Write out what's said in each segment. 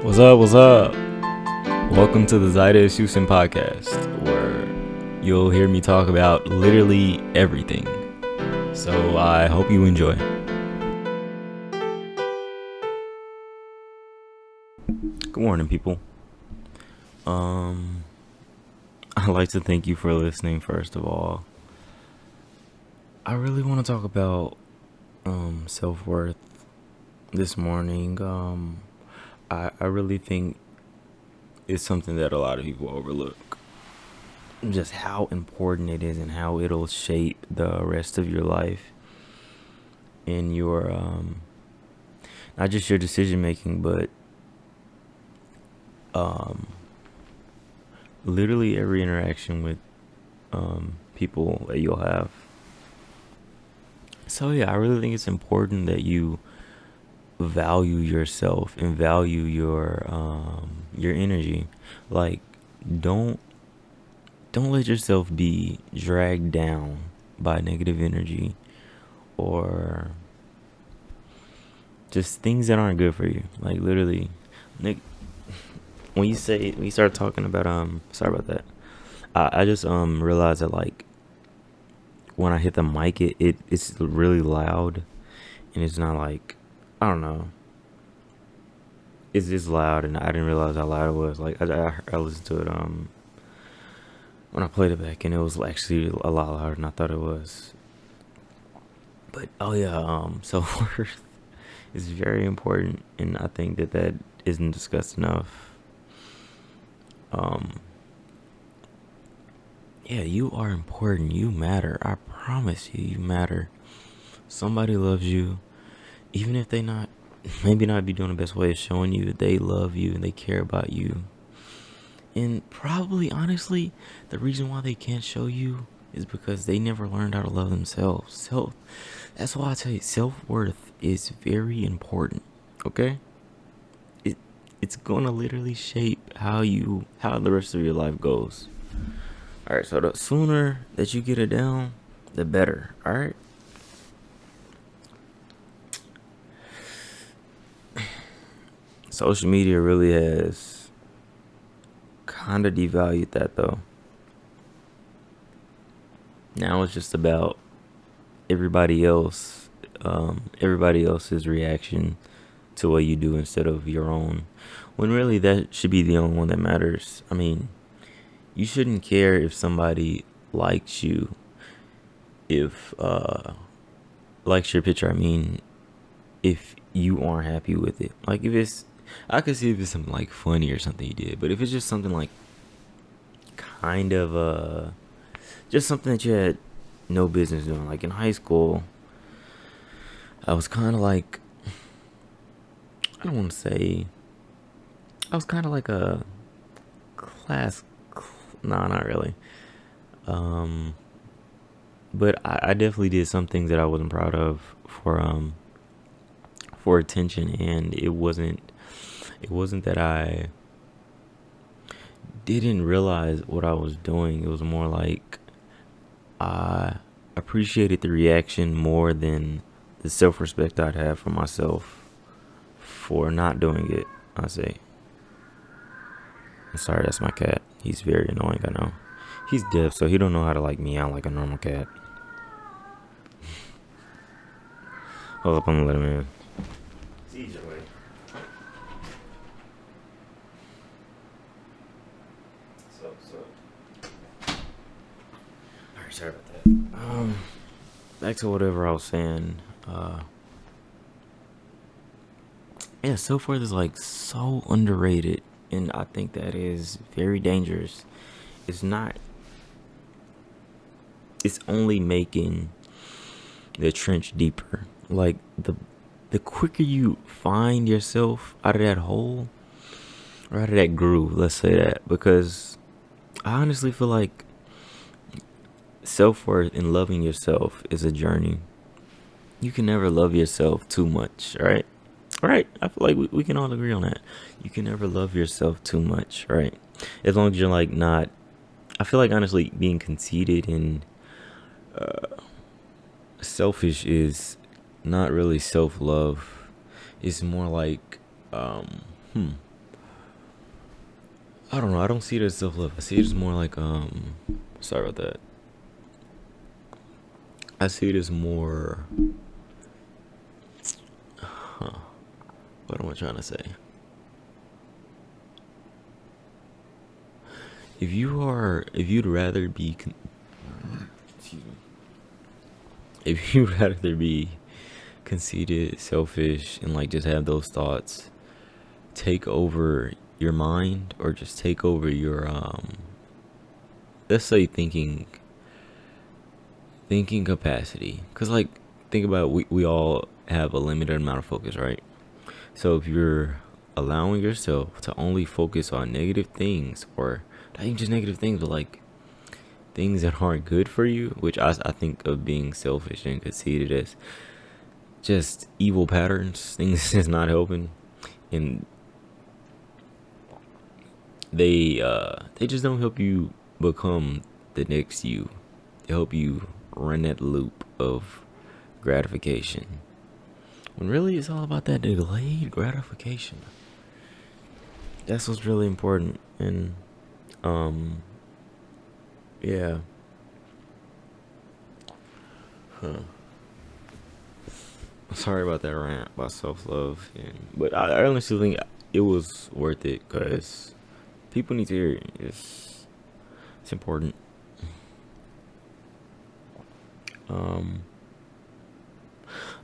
What's up? What's up? Welcome to the Zyda Houston podcast, where you'll hear me talk about literally everything. So I hope you enjoy. Good morning, people. I'd like to thank you for listening. First of all, I really want to talk about self-worth this morning. I really think it's something that a lot of people overlook. Just how important it is and how it'll shape the rest of your life in your not just your decision making, but literally every interaction with people that you'll have. So yeah, I really think it's important that you value yourself and value your energy. Like, don't don't let yourself be dragged down by negative energy or just things that aren't good for you. Like, literally, when you start talking about sorry about that. I just realized that, like, when I hit the mic, it's really loud, and it's not like, I don't know, it's just loud, and I didn't realize how loud it was. Like, I listened to it when I played it back, and it was actually a lot louder than I thought it was. But oh yeah, self worth is very important, and I think that isn't discussed enough. Um, yeah, you are important. You matter. I promise you, you matter. Somebody loves you, even if they not maybe not be doing the best way of showing you that they love you and they care about you. And probably, honestly, the reason why they can't show you is because they never learned how to love themselves. That's why I tell you, self-worth is very important. Okay? It it's gonna literally shape how the rest of your life goes. Alright, so the sooner that you get it down, the better. Alright? Social media really has kind of devalued that, though. Now it's just about everybody else's reaction to what you do instead of your own. When really that should be the only one that matters. I mean, you shouldn't care if somebody likes you, if likes your picture. I mean, if you aren't happy with it. Like, if it's, I could see if it's something like funny or something you did, but if it's just something like kind of just something that you had no business doing. Like, in high school, I was kind of like, I don't want to say, I was kind of like a class, nah, not really. Um, but I definitely did some things that I wasn't proud of for attention, and it wasn't that I didn't realize what I was doing. It was more like I appreciated the reaction more than the self-respect I'd have for myself for not doing it. I say, I'm sorry, that's my cat. He's very annoying, I know. He's deaf, so he don't know how to, like, meow like a normal cat. Hold up, I'm gonna let him in. CJ. Alright, sorry about that. Back to whatever I was saying. Yeah, self-worth is, like, so underrated, and I think that is very dangerous. It's not, it's only making the trench deeper. Like, the quicker you find yourself out of that hole, or out of that groove, let's say that, because I honestly feel like self-worth and loving yourself is a journey. You can never love yourself too much, right? Right? I feel like we can all agree on that. You can never love yourself too much, right? As long as you're, like, not, I feel like, honestly, being conceited and selfish is not really self-love. It's more like, um, hmm. I don't know. I don't see it as self love. I see it as more like Sorry about that. I see it as more. What am I trying to say? If you'd rather be, excuse me, if you'd rather be conceited, selfish, and like just have those thoughts take over your mind, or just take over your let's say thinking capacity, because like think about it, we all have a limited amount of focus, right? So if you're allowing yourself to only focus on negative things, or not even just negative things, but like things that aren't good for you, which I think of being selfish and conceited as just evil patterns, things that's not helping, and they just don't help you become the next you. They help you run that loop of gratification. When really it's all about that delayed gratification. That's what's really important. And um yeah. Huh. Sorry about that rant about self love, and but I honestly think it was worth it because people need to hear it. It's important. Um,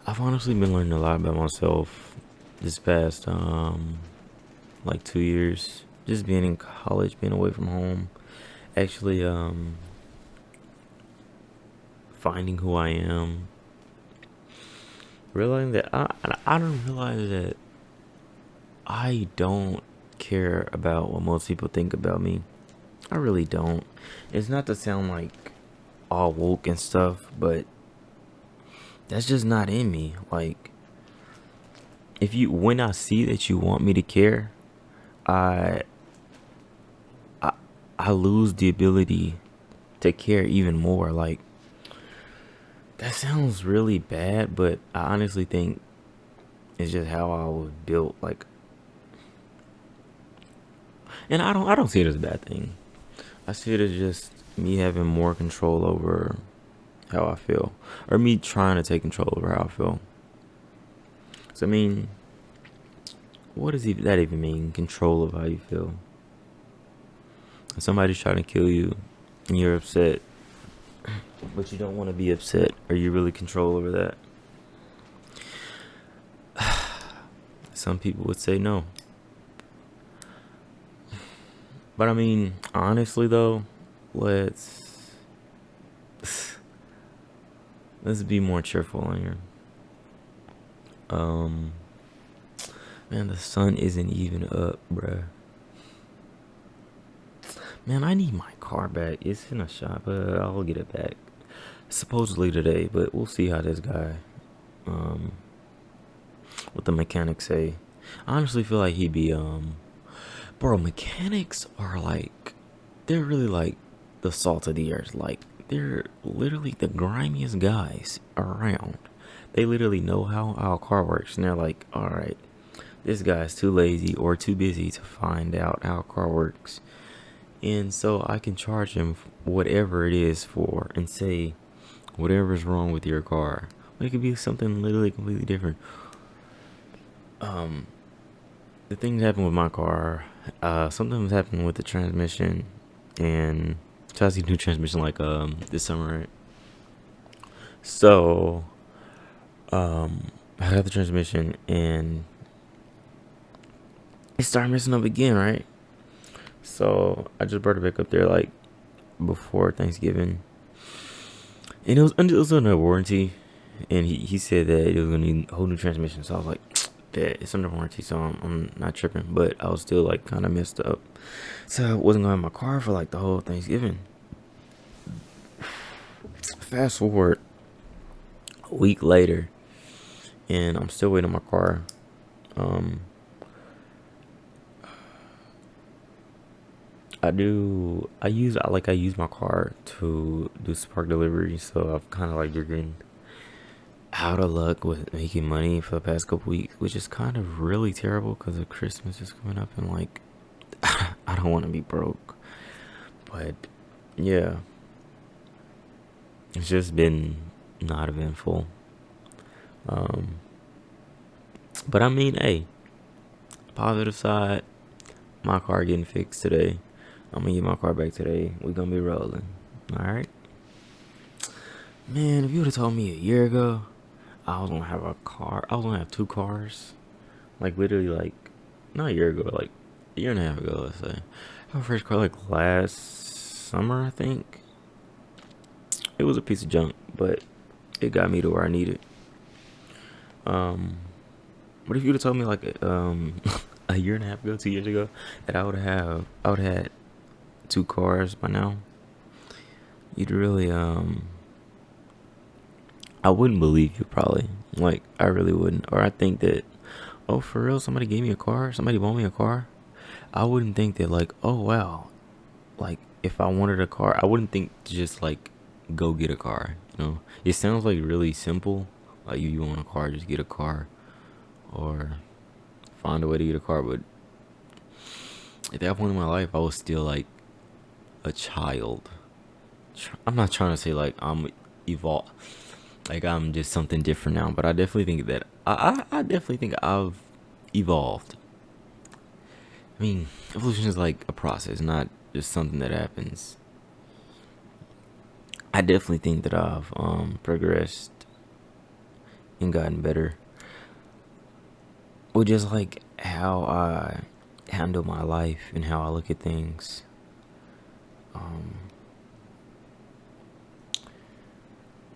I've honestly been learning a lot about myself this past like 2 years. Just being in college, being away from home, actually finding who I am, realizing that I don't realize that I don't care about what most people think about me. I really don't. It's not to sound like all woke and stuff, but that's just not in me. Like, if you when I see that you want me to care, I I, I lose the ability to care even more. Like, that sounds really bad, but I honestly think it's just how I was built. Like, and I don't see it as a bad thing. I see it as just me having more control over how I feel, or me trying to take control over how I feel. So I mean, what does that even mean? Control of how you feel. If somebody's trying to kill you, and you're upset, but you don't want to be upset. Are you really control over that? Some people would say no. But I mean, honestly though, let's let's be more cheerful on here. Um, man, the sun isn't even up, bruh. Man, I need my car back. It's in a shop. I'll get it back supposedly today, but we'll see how this guy, um, what the mechanics say. I honestly feel like he'd be, bro. Mechanics are like, they're really like the salt of the earth. Like, they're literally the grimiest guys around. They literally know how a car works, and they're like, all right, this guy's too lazy or too busy to find out how a car works, and so I can charge him whatever it is for, and say whatever's wrong with your car. It could be something literally completely different. Um, the things happen with my car. Something was happening with the transmission, and so I see new transmission like this summer, right? So I got the transmission, and it started messing up again, right? So I just brought it back up there like before Thanksgiving, and it was under warranty, and he said that it was gonna need a whole new transmission. So I was like, that it's under warranty, so I'm not tripping. But I was still like kind of messed up, so I wasn't gonna have my car for like the whole Thanksgiving. Fast forward a week later, and I'm still waiting on my car. Um, I use my car to do Spark delivery, so I've kind of like been out of luck with making money for the past couple weeks, which is kind of really terrible because Christmas is coming up in like I don't want to be broke. But yeah, it's just been not eventful. Um, but I mean, hey, positive side, my car getting fixed today. I'm gonna get my car back today. We gonna be rolling. All right, man. If you would have told me a year ago I was gonna have a car, I was gonna have two cars. Like literally, like not a year ago, like a year and a half ago, let's say. I had my first car like last summer, I think. It was a piece of junk, but it got me to where I needed. Um, what if you would have told me like a year and a half ago, 2 years ago, that I would have had two cars by now? You'd really I wouldn't believe you probably. Like I really wouldn't. Or I think that, oh, for real, somebody gave me a car, somebody bought me a car. I wouldn't think that like, oh wow, like if I wanted a car, I wouldn't think to just like go get a car. It sounds like really simple. Like you want a car, just get a car, or find a way to get a car. But at that point in my life, I was still like a child. I'm not trying to say like I'm evolved, like I'm just something different now, but I definitely think that I definitely think I've evolved. I mean, evolution is like a process, not just something that happens. I definitely think that I've progressed and gotten better with just like how I handle my life and how I look at things. Um,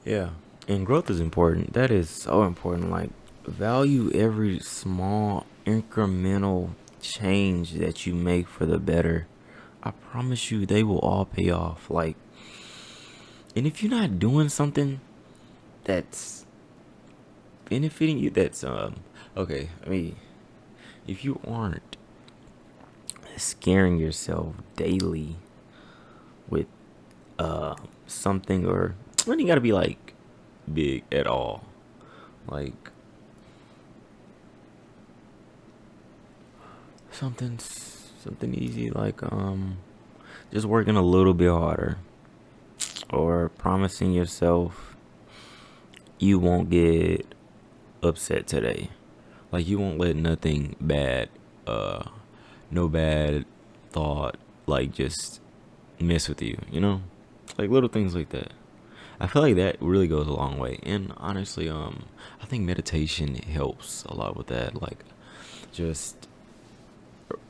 yeah, and growth is important. That is so important. Like value every small incremental change that you make for the better. I promise you, they will all pay off. Like, and if you're not doing something that's benefiting you, that's okay. I mean, if you aren't scaring yourself daily with something, or when you gotta be like big at all, like something easy, like just working a little bit harder, or promising yourself you won't get upset today. Like you won't let nothing bad, uh, no bad thought, like just mess with you. Like little things like that. I feel like that really goes a long way. And honestly, I think meditation helps a lot with that. Like just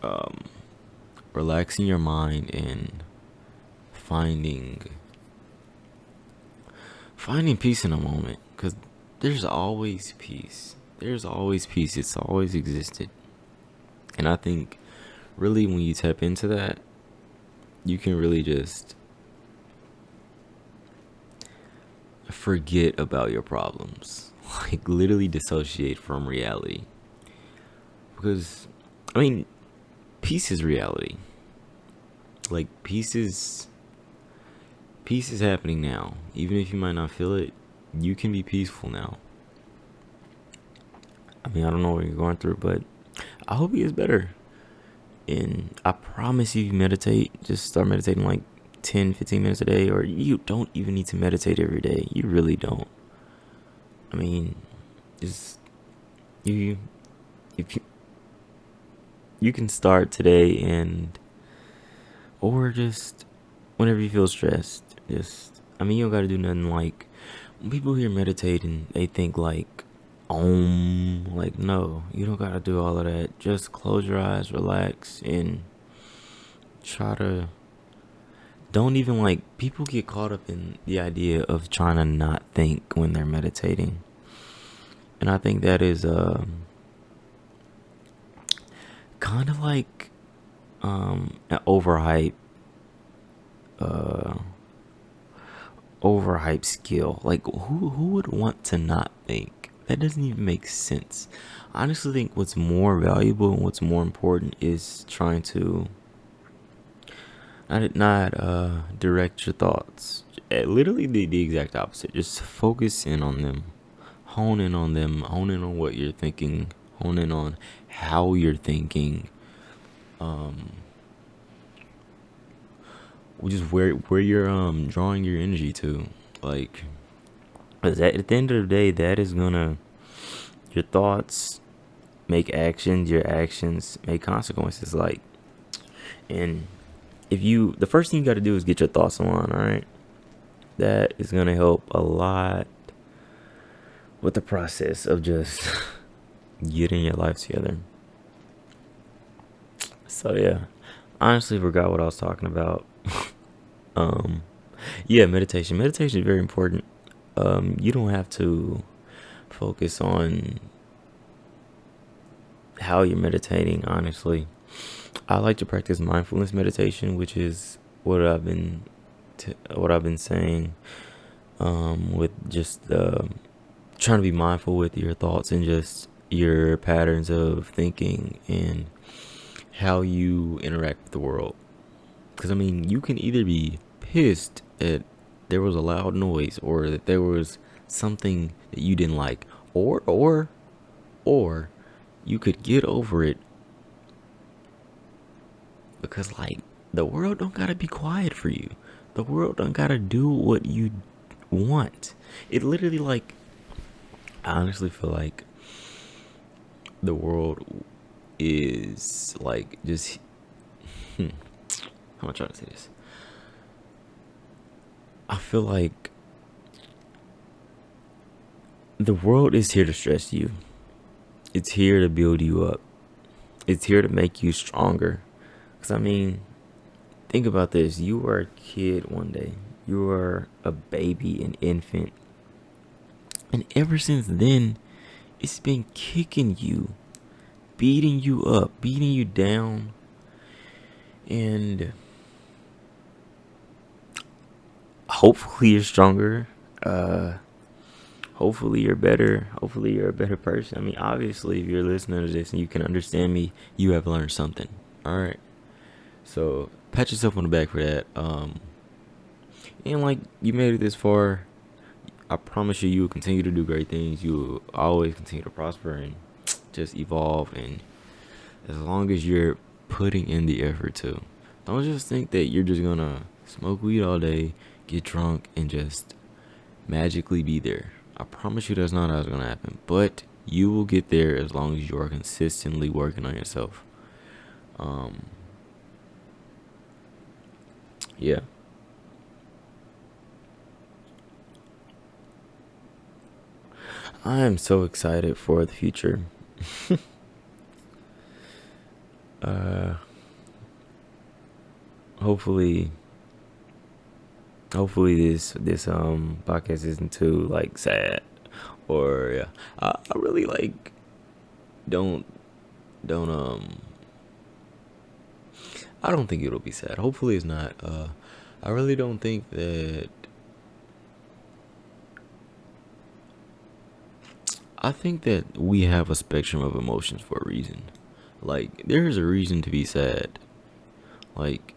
um, relaxing your mind and finding finding peace in a moment, because there's always peace. There's always peace. It's always existed. And I think really when you tap into that, you can really just forget about your problems. Like literally dissociate from reality. Because I mean, peace is reality. Like peace is happening now. Even if you might not feel it, you can be peaceful now. I mean, I don't know what you're going through, but I hope it gets better. And I promise you, meditate. Just start meditating like 10, 15 minutes a day, or you don't even need to meditate every day. You really don't. I mean, just you if you can start today, and or just whenever you feel stressed. Just I mean, you don't got to do nothing. Like when people hear meditating, they think like like no, you don't got to do all of that. Just close your eyes, relax, and try to don't even like people get caught up in the idea of trying to not think when they're meditating. And I think that is kind of like an uh overhyped skill. Like who would want to not think? That doesn't even make sense. I honestly think what's more valuable and what's more important is trying to not direct your thoughts. Literally the exact opposite. Just focus in on them. Hone in on them. Hone in on what you're thinking. Hone in on how you're thinking. Um just where you're drawing your energy to. Like, 'cause at the end of the day, that is gonna, your thoughts make actions, your actions make consequences. Like, and if you, the first thing you got to do is get your thoughts in line. All right, that is gonna help a lot with the process of just getting your life together. So yeah, honestly forgot what I was talking about. um, yeah, meditation. Meditation is very important. You don't have to focus on how you're meditating. Honestly, I like to practice mindfulness meditation, which is what I've been saying. With just trying to be mindful with your thoughts and just your patterns of thinking and how you interact with the world. Because I mean, you can either be pissed at there was a loud noise or that there was something that you didn't like, or you could get over it because like the world don't gotta be quiet for you. The world don't gotta do what you want. It literally like, I honestly feel like the world is like just how am I trying to say this? I feel like the world is here to stress you. It's here to build you up. It's here to make you stronger. Cause I mean, think about this. You were a kid one day. You were a baby, an infant. And ever since then, it's been kicking you, beating you up, beating you down. And hopefully you're stronger. Hopefully you're better. Hopefully you're a better person. I mean, obviously, if you're listening to this and you can understand me, you have learned something. All right. So pat yourself on the back for that. And like you made it this far, I promise you, you will continue to do great things. You will always continue to prosper and just evolve. And as long as you're putting in the effort to, don't just think that you're just gonna smoke weed all day, get drunk, and just magically be there. I promise you that's not how it's gonna happen. But you will get there as long as you are consistently working on yourself. Um, yeah. I am so excited for the future. uh, hopefully, hopefully this podcast isn't too like sad, or yeah, I really like don't don't. I don't think it'll be sad. Hopefully it's not. I really don't think that. I think that we have a spectrum of emotions for a reason. Like there is a reason to be sad. Like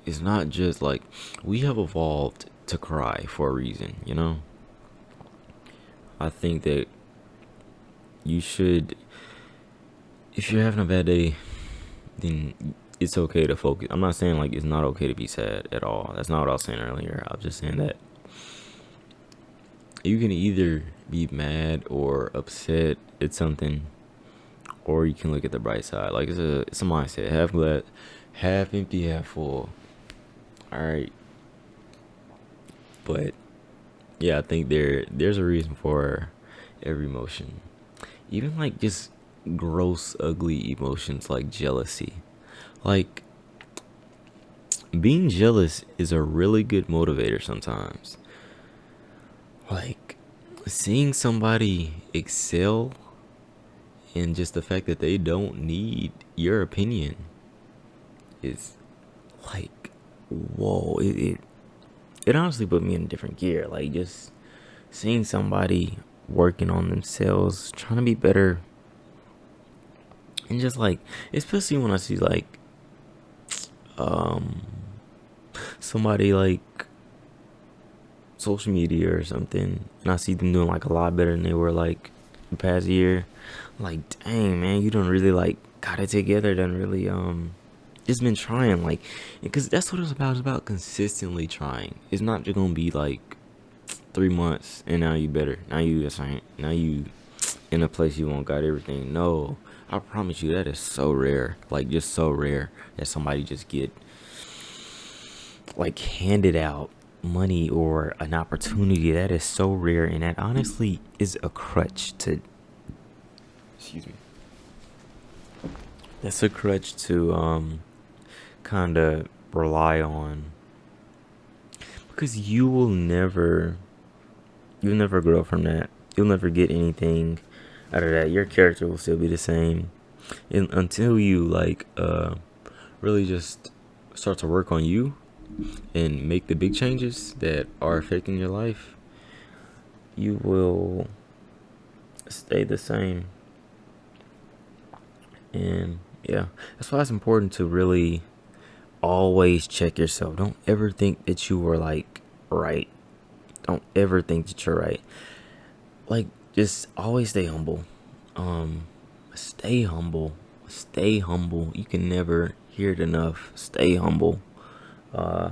it's not just like we have evolved to cry for a reason, you know? I think that you should, if you're having a bad day, then it's okay to focus. I'm not saying like it's not okay to be sad at all. That's not what I was saying earlier. I was just saying that you can either be mad or upset at something, or you can look at the bright side. Like it's a mindset. Half glad, half empty, half full. All right, but yeah, I think there's a reason for every emotion. Even like just gross, ugly emotions like jealousy. Like being jealous is a really good motivator sometimes. Like seeing somebody excel and just the fact that they don't need your opinion is like whoa, it honestly put me in a different gear. Like just seeing somebody working on themselves, trying to be better, and just like especially when I see like um somebody like social media or something, and I see them doing like a lot better than they were like the past year. Like, dang man, you don't really like got it together. Done really just been trying, like, because that's what it's about. It's about consistently trying. It's not just gonna be like 3 months and now you better. Now you a saint. Now you in a place you won't got everything. No, I promise you that is so rare. Like, just so rare that somebody just get like handed out money or an opportunity. That is so rare, and that honestly is a crutch to. Excuse me. That's a crutch to kind of rely on, because you'll never grow from that. You'll never get anything out of that. Your character will still be the same, and until you like really just start to work on you and make the big changes that are affecting your life, you will stay the same. And yeah, that's why it's important to really always check yourself. Don't ever think that you are like right. Don't ever think that you're right. Like, just always stay humble. Um, stay humble. Stay humble. You can never hear it enough. Stay humble. Uh,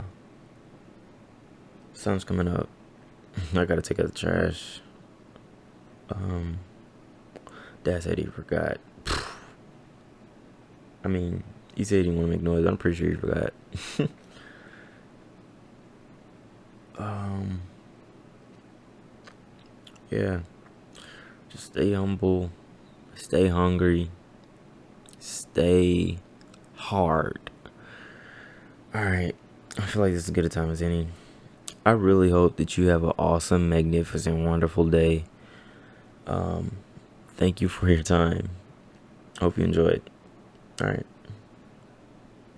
Sun's coming up. I gotta take out the trash. Um, Dad said he forgot. I mean, he said he didn't want to make noise. I'm pretty sure he forgot. um, yeah. Just stay humble. Stay hungry. Stay hard. All right. I feel like this is as good a time as any. I really hope that you have an awesome, magnificent, wonderful day. Um, Thank you for your time. Hope you enjoyed. All right.